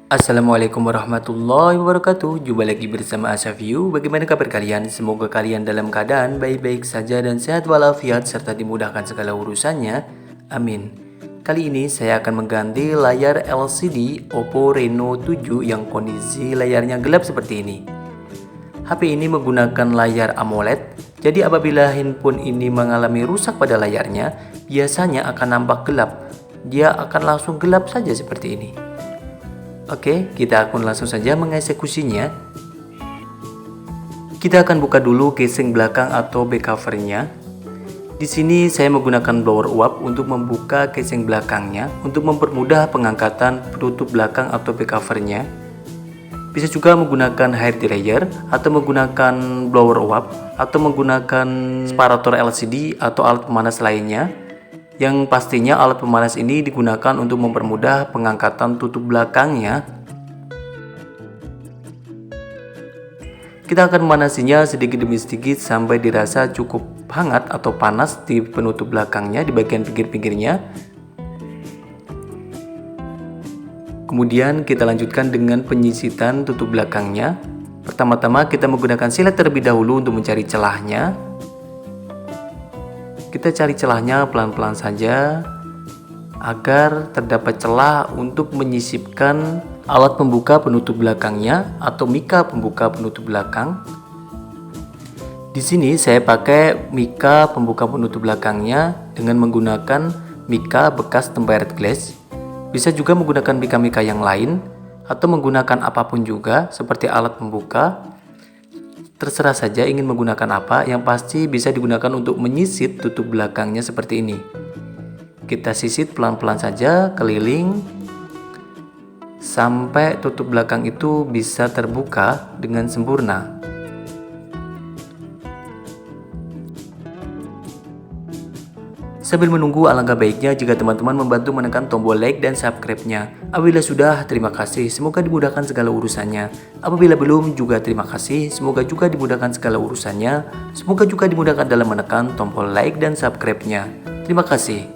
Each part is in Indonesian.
Assalamualaikum warahmatullahi wabarakatuh. Jumpa lagi bersama Asyafiu. Bagaimana kabar kalian? Semoga kalian dalam keadaan baik-baik saja dan sehat walafiat serta dimudahkan segala urusannya. Amin. Kali ini saya akan mengganti layar LCD Oppo Reno 7 yang kondisi layarnya gelap seperti ini. HP ini menggunakan layar AMOLED, jadi apabila handphone ini mengalami rusak pada layarnya, biasanya akan nampak gelap. Dia akan langsung gelap saja seperti ini. Oke, kita akan langsung saja mengeksekusinya. Kita akan buka dulu casing belakang atau back covernya. Di sini saya menggunakan blower uap untuk membuka casing belakangnya untuk mempermudah pengangkatan penutup belakang atau back covernya. Bisa juga menggunakan hair dryer atau menggunakan blower uap atau menggunakan separator LCD atau alat pemanas lainnya. Yang pastinya alat pemanas ini digunakan untuk mempermudah pengangkatan tutup belakangnya. Kita akan memanasinya sedikit demi sedikit sampai dirasa cukup hangat atau panas di penutup belakangnya di bagian pinggir-pinggirnya. Kemudian kita lanjutkan dengan penyisitan tutup belakangnya. Pertama-tama kita menggunakan silet terlebih dahulu untuk mencari celahnya. Kita cari celahnya pelan-pelan saja agar terdapat celah untuk menyisipkan alat pembuka penutup belakangnya atau mika pembuka penutup belakang. Di sini saya pakai mika pembuka penutup belakangnya dengan menggunakan mika bekas tempered glass. Bisa juga menggunakan mika-mika yang lain atau menggunakan apapun juga seperti alat pembuka. Terserah saja ingin menggunakan apa, yang pasti bisa digunakan untuk menyisit tutup belakangnya seperti ini. Kita sisit pelan-pelan saja keliling sampai tutup belakang itu bisa terbuka dengan sempurna. Sambil menunggu, alangkah baiknya jika teman-teman membantu menekan tombol like dan subscribe-nya. Apabila sudah, terima kasih, semoga dimudahkan segala urusannya. Apabila belum, juga terima kasih, semoga juga dimudahkan segala urusannya. Semoga juga dimudahkan dalam menekan tombol like dan subscribe-nya. Terima kasih.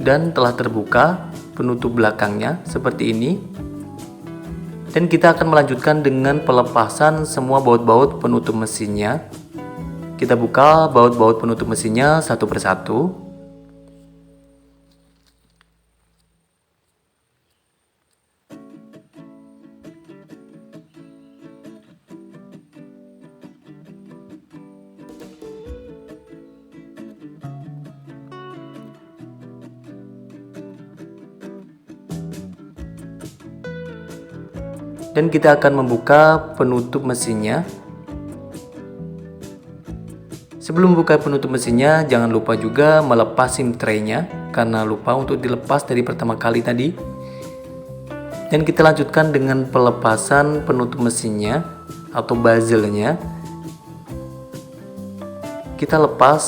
Dan telah terbuka penutup belakangnya seperti ini. Dan kita akan melanjutkan dengan pelepasan semua baut-baut penutup mesinnya. Kita buka baut-baut penutup mesinnya satu persatu. Dan kita akan membuka penutup mesinnya. Sebelum buka penutup mesinnya, jangan lupa juga melepas SIM tray-nya karena lupa untuk dilepas dari pertama kali tadi. Dan kita lanjutkan dengan pelepasan penutup mesinnya atau bezelnya. Kita lepas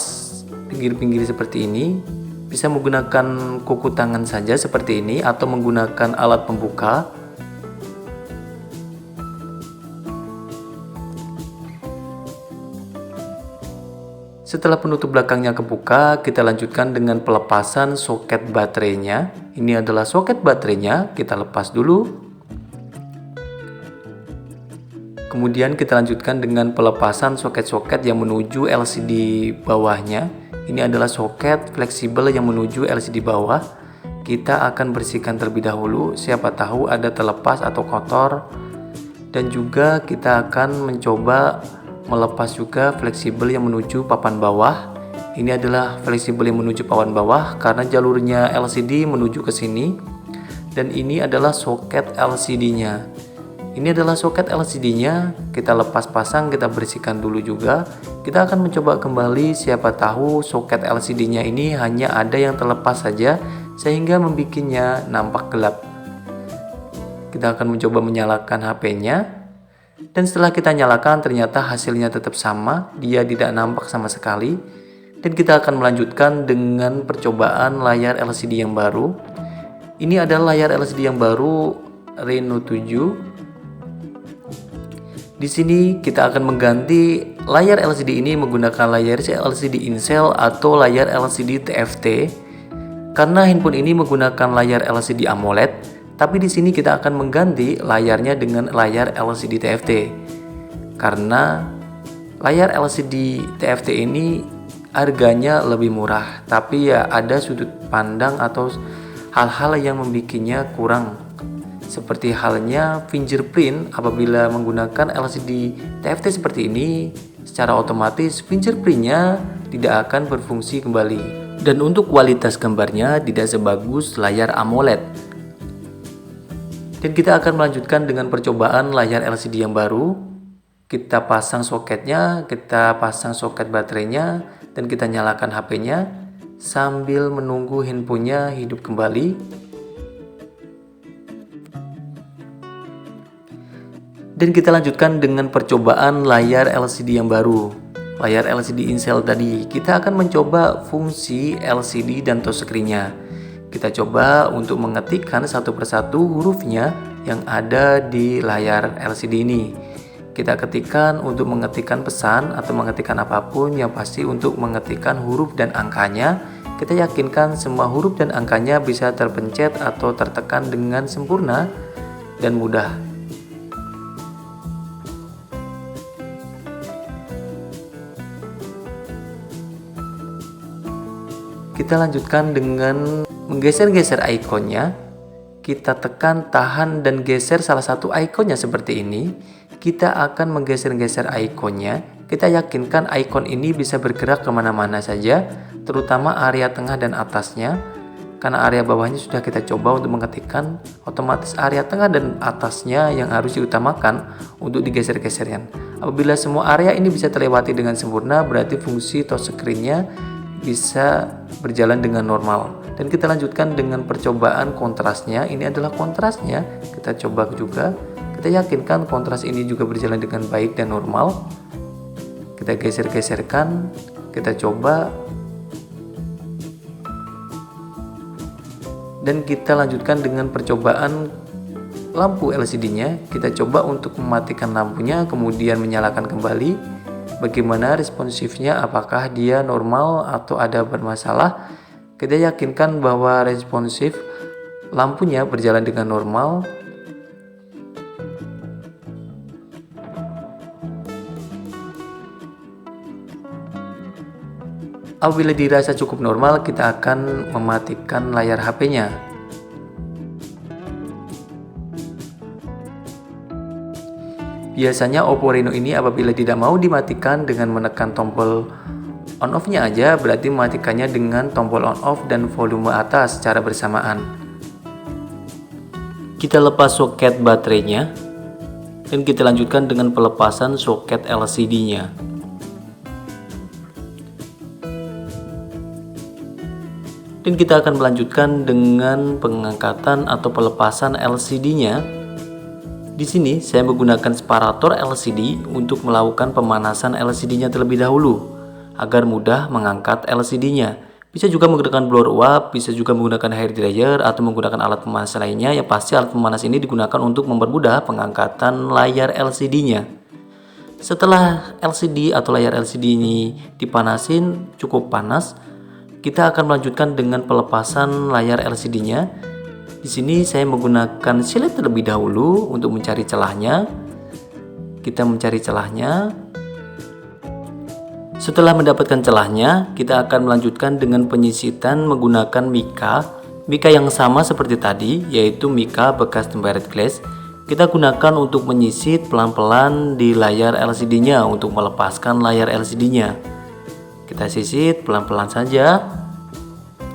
pinggir-pinggir seperti ini. Bisa menggunakan kuku tangan saja seperti ini atau menggunakan alat pembuka. Setelah penutup belakangnya kebuka, kita lanjutkan dengan pelepasan soket baterainya. Ini adalah soket baterainya, kita lepas dulu. Kemudian kita lanjutkan dengan pelepasan soket-soket yang menuju LCD bawahnya. Ini adalah soket fleksibel yang menuju LCD bawah. Kita akan bersihkan terlebih dahulu, siapa tahu ada terlepas atau kotor. Dan juga kita akan mencoba melepas juga fleksibel yang menuju papan bawah. Ini adalah fleksibel yang menuju papan bawah karena jalurnya LCD menuju ke sini. Dan ini adalah soket LCD-nya. Ini adalah soket LCD-nya. Kita lepas pasang, kita bersihkan dulu juga. Kita akan mencoba kembali, siapa tahu soket LCD-nya ini hanya ada yang terlepas saja sehingga membuatnya nampak gelap. Kita akan mencoba menyalakan HP-nya. Dan setelah kita nyalakan, ternyata hasilnya tetap sama, dia tidak nampak sama sekali. Dan kita akan melanjutkan dengan percobaan layar LCD yang baru. Ini adalah layar LCD yang baru Reno 7. Di sini kita akan mengganti layar LCD ini menggunakan layar LCD in-cell atau layar LCD TFT. Karena handphone ini menggunakan layar LCD AMOLED, tapi di sini kita akan mengganti layarnya dengan layar LCD TFT. Karena layar LCD TFT ini harganya lebih murah, tapi ya ada sudut pandang atau hal-hal yang membuatnya kurang. Seperti halnya fingerprint, apabila menggunakan LCD TFT seperti ini, secara otomatis fingerprintnya tidak akan berfungsi kembali. Dan untuk kualitas gambarnya tidak sebagus layar AMOLED. Dan kita akan melanjutkan dengan percobaan layar LCD yang baru. Kita pasang soketnya, kita pasang soket baterainya, dan kita nyalakan HP-nya sambil menunggu handphonenya hidup kembali. Dan kita lanjutkan dengan percobaan layar LCD yang baru. Layar LCD in-cell tadi, kita akan mencoba fungsi LCD dan touchscreen-nya. Kita coba untuk mengetikkan satu persatu hurufnya yang ada di layar LCD ini. Kita ketikkan untuk mengetikkan pesan atau mengetikkan apapun, yang pasti untuk mengetikkan huruf dan angkanya. Kita yakinkan semua huruf dan angkanya bisa terpencet atau tertekan dengan sempurna dan mudah. Kita lanjutkan dengan menggeser-geser ikonnya. Kita tekan, tahan, dan geser salah satu ikonnya seperti ini. Kita akan menggeser-geser ikonnya. Kita yakinkan ikon ini bisa bergerak kemana-mana saja, terutama area tengah dan atasnya. Karena area bawahnya sudah kita coba untuk mengetikkan, otomatis area tengah dan atasnya yang harus diutamakan untuk digeser-geserkan. Apabila semua area ini bisa terlewati dengan sempurna, berarti fungsi touchscreen-nya bisa berjalan dengan normal. Dan kita lanjutkan dengan percobaan kontrasnya. Ini adalah kontrasnya, kita coba juga. Kita yakinkan kontras ini juga berjalan dengan baik dan normal. Kita geser-geserkan, kita coba. Dan kita lanjutkan dengan percobaan lampu LCD-nya. Kita coba untuk mematikan lampunya, kemudian menyalakan kembali. Bagaimana responsifnya, apakah dia normal atau ada bermasalah. Kita yakinkan bahwa responsif lampunya berjalan dengan normal. Apabila dirasa cukup normal, kita akan mematikan layar HP-nya. Biasanya Oppo Reno ini apabila tidak mau dimatikan dengan menekan tombol on off-nya aja, berarti mematikannya dengan tombol on off dan volume atas secara bersamaan. Kita lepas soket baterainya dan kita lanjutkan dengan pelepasan soket LCD-nya. Dan kita akan melanjutkan dengan pengangkatan atau pelepasan LCD-nya. Di sini saya menggunakan separator LCD untuk melakukan pemanasan LCD-nya terlebih dahulu agar mudah mengangkat LCD-nya. Bisa juga menggunakan blower uap, bisa juga menggunakan hair dryer atau menggunakan alat pemanas lainnya. Yang pasti alat pemanas ini digunakan untuk mempermudah pengangkatan layar LCD-nya. Setelah LCD atau layar LCD ini dipanasin cukup panas, kita akan melanjutkan dengan pelepasan layar LCD-nya. Di sini saya menggunakan silet terlebih dahulu untuk mencari celahnya. Kita mencari celahnya. Setelah mendapatkan celahnya, kita akan melanjutkan dengan penyisitan menggunakan mika yang sama seperti tadi, yaitu mika bekas tempered glass. Kita gunakan untuk menyisit pelan-pelan di layar LCD-nya untuk melepaskan layar LCD-nya. Kita sisit pelan-pelan saja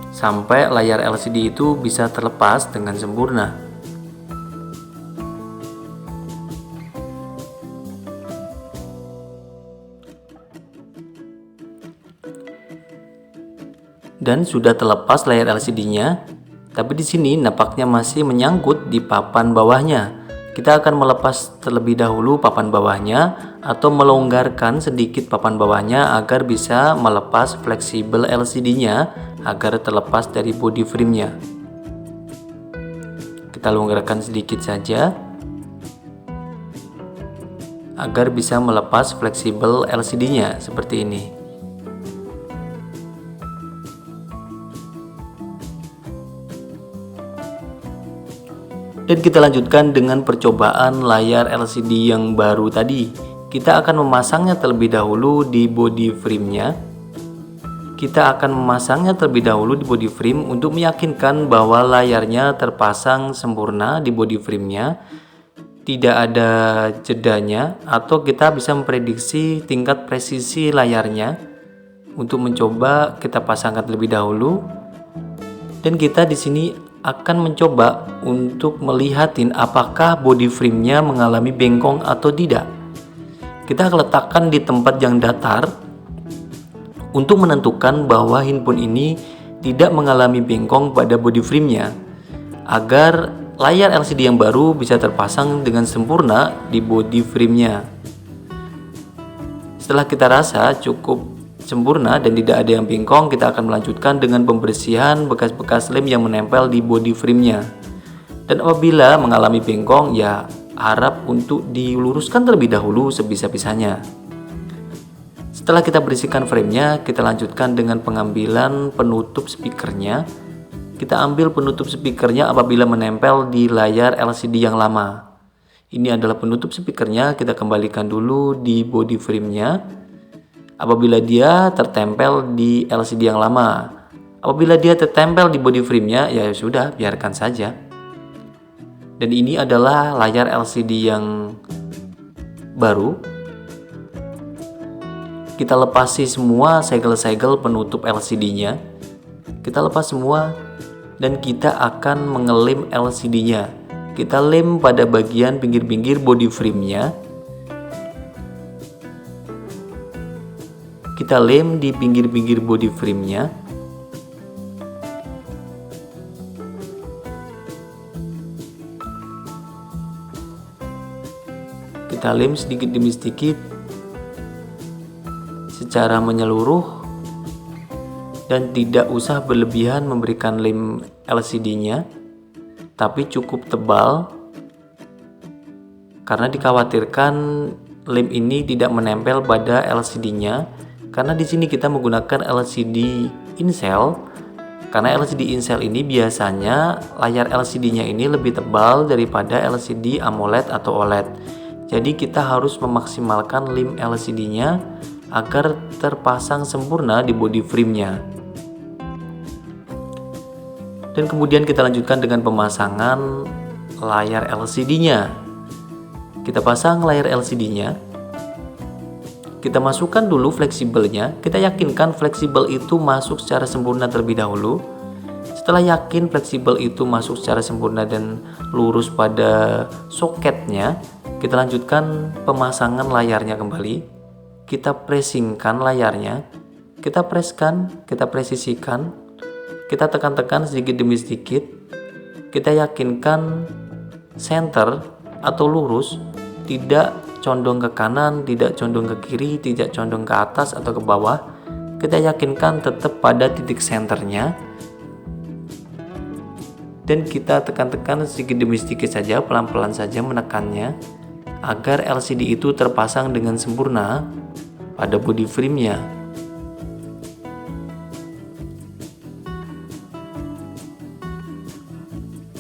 sampai layar LCD itu bisa terlepas dengan sempurna. Dan sudah terlepas layar LCD-nya, tapi di sini nampaknya masih menyangkut di papan bawahnya. Kita akan melepas terlebih dahulu papan bawahnya atau melonggarkan sedikit papan bawahnya agar bisa melepas fleksibel LCD-nya agar terlepas dari body frame-nya. Kita longgarkan sedikit saja agar bisa melepas fleksibel LCD-nya seperti ini. Dan kita lanjutkan dengan percobaan layar LCD yang baru tadi. Kita akan memasangnya terlebih dahulu di body frame-nya. Kita akan memasangnya terlebih dahulu di body frame untuk meyakinkan bahwa layarnya terpasang sempurna di body frame-nya, tidak ada jedanya, atau kita bisa memprediksi tingkat presisi layarnya. Untuk mencoba, kita pasangkan terlebih dahulu, dan kita di sini akan mencoba untuk melihatin apakah body frame-nya mengalami bengkong atau tidak. Kita akan letakkan di tempat yang datar untuk menentukan bahwa handphone ini tidak mengalami bengkong pada body frame-nya, agar layar LCD yang baru bisa terpasang dengan sempurna di body frame-nya. Setelah kita rasa cukup sempurna dan tidak ada yang bengkong, kita akan melanjutkan dengan pembersihan bekas-bekas lem yang menempel di body frame-nya. Dan apabila mengalami bengkong, ya harap untuk diluruskan terlebih dahulu sebisa-bisanya. Setelah kita bersihkan frame-nya, kita lanjutkan dengan pengambilan penutup speakernya. Kita ambil penutup speakernya apabila menempel di layar LCD yang lama. Ini adalah penutup speakernya, kita kembalikan dulu di body frame-nya. Apabila dia tertempel di LCD yang lama, apabila dia tertempel di body frame-nya, ya sudah, biarkan saja. Dan ini adalah layar LCD yang baru. Kita lepasi semua segel-segel penutup LCD-nya. Kita lepas semua dan kita akan mengelem LCD-nya. Kita lem pada bagian pinggir-pinggir body frame-nya. Kita lem di pinggir-pinggir body frame-nya. Kita lem sedikit demi sedikit secara menyeluruh, dan tidak usah berlebihan memberikan lem LCD-nya, tapi cukup tebal karena dikhawatirkan lem ini tidak menempel pada LCD-nya. Karena di sini kita menggunakan LCD in-cell. Karena LCD in-cell ini biasanya layar LCD-nya ini lebih tebal daripada LCD AMOLED atau OLED. Jadi kita harus memaksimalkan lem LCD-nya agar terpasang sempurna di body frame-nya. Dan kemudian kita lanjutkan dengan pemasangan layar LCD-nya. Kita pasang layar LCD-nya. Kita masukkan dulu fleksibelnya. Kita yakinkan fleksibel itu masuk secara sempurna terlebih dahulu. Setelah yakin fleksibel itu masuk secara sempurna dan lurus pada soketnya, kita lanjutkan pemasangan layarnya kembali. Kita pressingkan layarnya. Kita presskan, kita presisikan. Kita tekan-tekan sedikit demi sedikit. Kita yakinkan center atau lurus, tidak condong ke kanan, tidak condong ke kiri, tidak condong ke atas atau ke bawah. Kita yakinkan tetap pada titik senternya, dan kita tekan-tekan sedikit demi sedikit saja, pelan-pelan saja menekannya agar LCD itu terpasang dengan sempurna pada body frame-nya.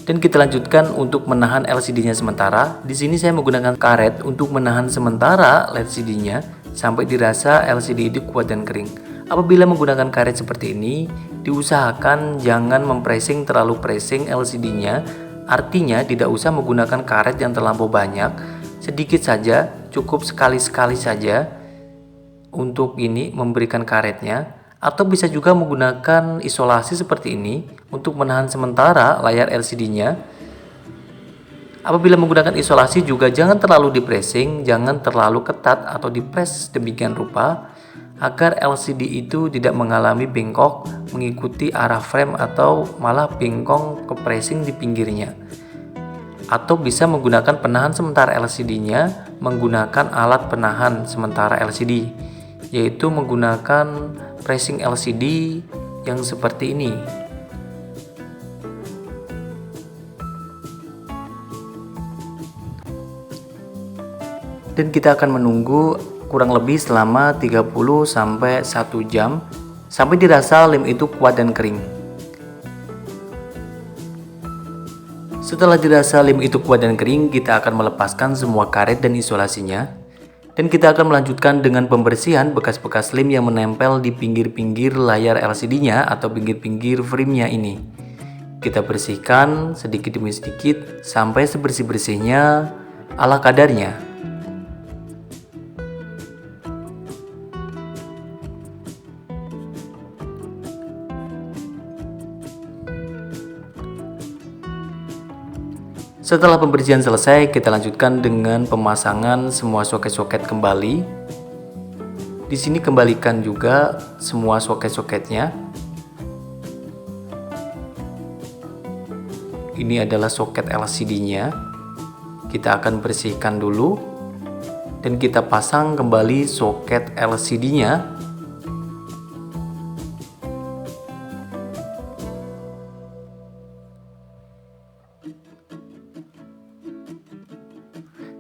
Dan kita lanjutkan untuk menahan LCD-nya sementara. Di sini saya menggunakan karet untuk menahan sementara LCD-nya sampai dirasa LCD itu kuat dan kering. Apabila menggunakan karet seperti ini, diusahakan jangan mempressing terlalu pressing LCD-nya. Artinya tidak usah menggunakan karet yang terlampau banyak, sedikit saja, cukup sekali-sekali saja untuk ini memberikan karetnya. Atau bisa juga menggunakan isolasi seperti ini untuk menahan sementara layar LCD-nya. Apabila menggunakan isolasi juga jangan terlalu di-pressing, jangan terlalu ketat atau di-press demikian rupa agar LCD itu tidak mengalami bengkok mengikuti arah frame atau malah bengkong ke pressing di pinggirnya. Atau bisa menggunakan penahan sementara LCD-nya menggunakan alat penahan sementara LCD, yaitu menggunakan pressing LCD yang seperti ini. Dan kita akan menunggu kurang lebih selama 30 sampai 1 jam sampai dirasa lem itu kuat dan kering. Setelah dirasa lem itu kuat dan kering, kita akan melepaskan semua karet dan isolasinya. Dan kita akan melanjutkan dengan pembersihan bekas-bekas lem yang menempel di pinggir-pinggir layar LCD-nya atau pinggir-pinggir frame-nya ini. Kita bersihkan sedikit demi sedikit sampai sebersih-bersihnya ala kadarnya. Setelah pembersihan selesai, kita lanjutkan dengan pemasangan semua soket-soket kembali. Di sini kembalikan juga semua soket-soketnya. Ini adalah soket LCD-nya. Kita akan bersihkan dulu dan kita pasang kembali soket LCD-nya.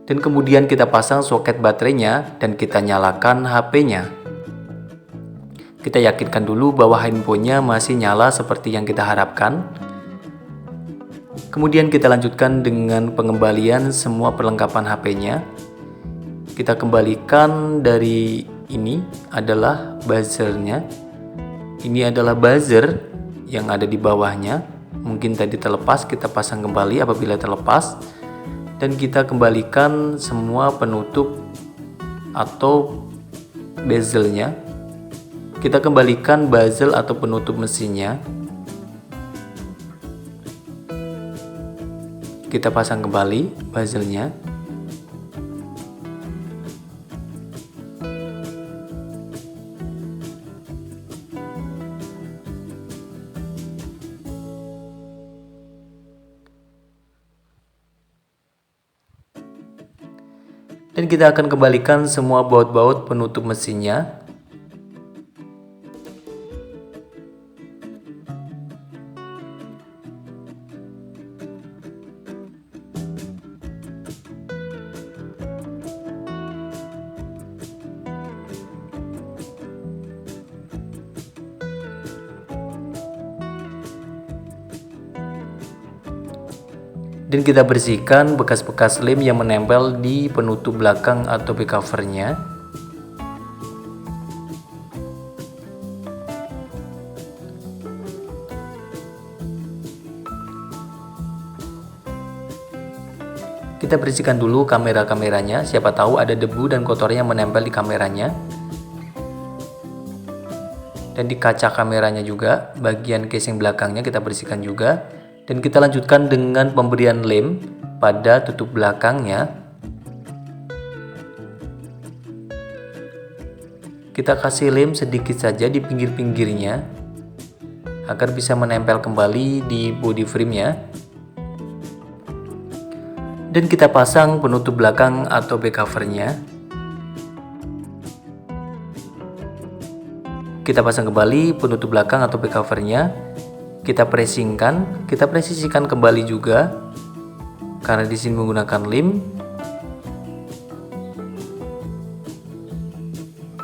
Dan kemudian kita pasang soket baterainya dan kita nyalakan HP-nya. Kita yakinkan dulu bahwa handphonenya masih nyala seperti yang kita harapkan. Kemudian kita lanjutkan dengan pengembalian semua perlengkapan HP-nya. Kita kembalikan dari ini adalah buzzernya. Ini adalah buzzer yang ada di bawahnya. Mungkin tadi terlepas, kita pasang kembali apabila terlepas. Dan kita kembalikan semua penutup atau bezelnya. Kita kembalikan bezel atau penutup mesinnya. Kita pasang kembali bezelnya. Dan kita akan kembalikan semua baut-baut penutup mesinnya. Dan kita bersihkan bekas-bekas lem yang menempel di penutup belakang atau back covernya. Kita bersihkan dulu kamera-kameranya, siapa tahu ada debu dan kotornya yang menempel di kameranya. Dan di kaca kameranya juga, bagian casing belakangnya kita bersihkan juga. Dan kita lanjutkan dengan pemberian lem pada tutup belakangnya. Kita kasih lem sedikit saja di pinggir-pinggirnya agar bisa menempel kembali di body frame-nya. Dan kita pasang penutup belakang atau back cover-nya. Kita pasang kembali penutup belakang atau back cover-nya. Kita pressingkan, kita presisikan kembali juga karena di sini menggunakan lem.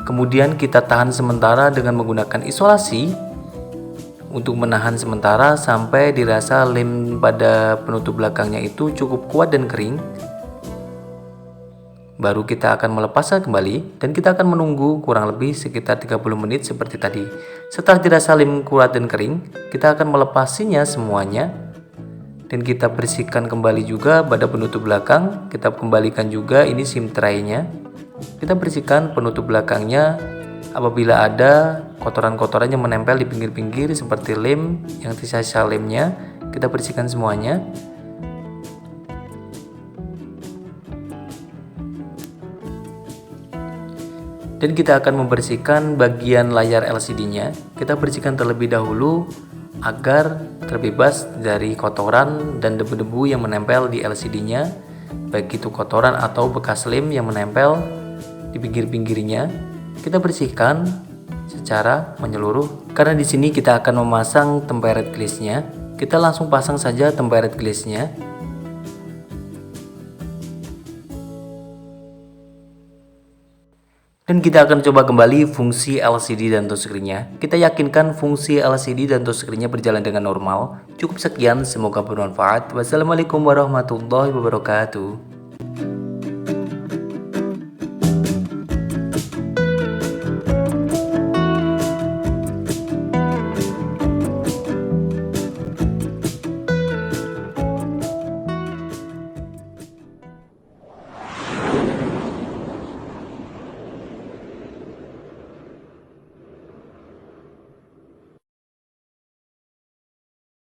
Kemudian kita tahan sementara dengan menggunakan isolasi untuk menahan sementara sampai dirasa lem pada penutup belakangnya itu cukup kuat dan kering. Baru kita akan melepasnya kembali dan kita akan menunggu kurang lebih sekitar 30 menit seperti tadi. Setelah dirasa lem kuat dan kering, kita akan melepasinya semuanya dan kita bersihkan kembali juga pada penutup belakang. Kita kembalikan juga ini SIM tray-nya. Kita bersihkan penutup belakangnya apabila ada kotoran-kotoran yang menempel di pinggir-pinggir seperti lem yang tersisa lemnya, kita bersihkan semuanya. Dan kita akan membersihkan bagian layar LCD-nya. Kita bersihkan terlebih dahulu agar terbebas dari kotoran dan debu-debu yang menempel di LCD-nya, baik itu kotoran atau bekas lem yang menempel di pinggir-pinggirnya. Kita bersihkan secara menyeluruh. Karena di sini kita akan memasang tempered glass-nya, kita langsung pasang saja tempered glass-nya. Dan kita akan coba kembali fungsi LCD dan touchscreen-nya. Kita yakinkan fungsi LCD dan touchscreen-nya berjalan dengan normal. Cukup sekian, semoga bermanfaat. Wassalamualaikum warahmatullahi wabarakatuh.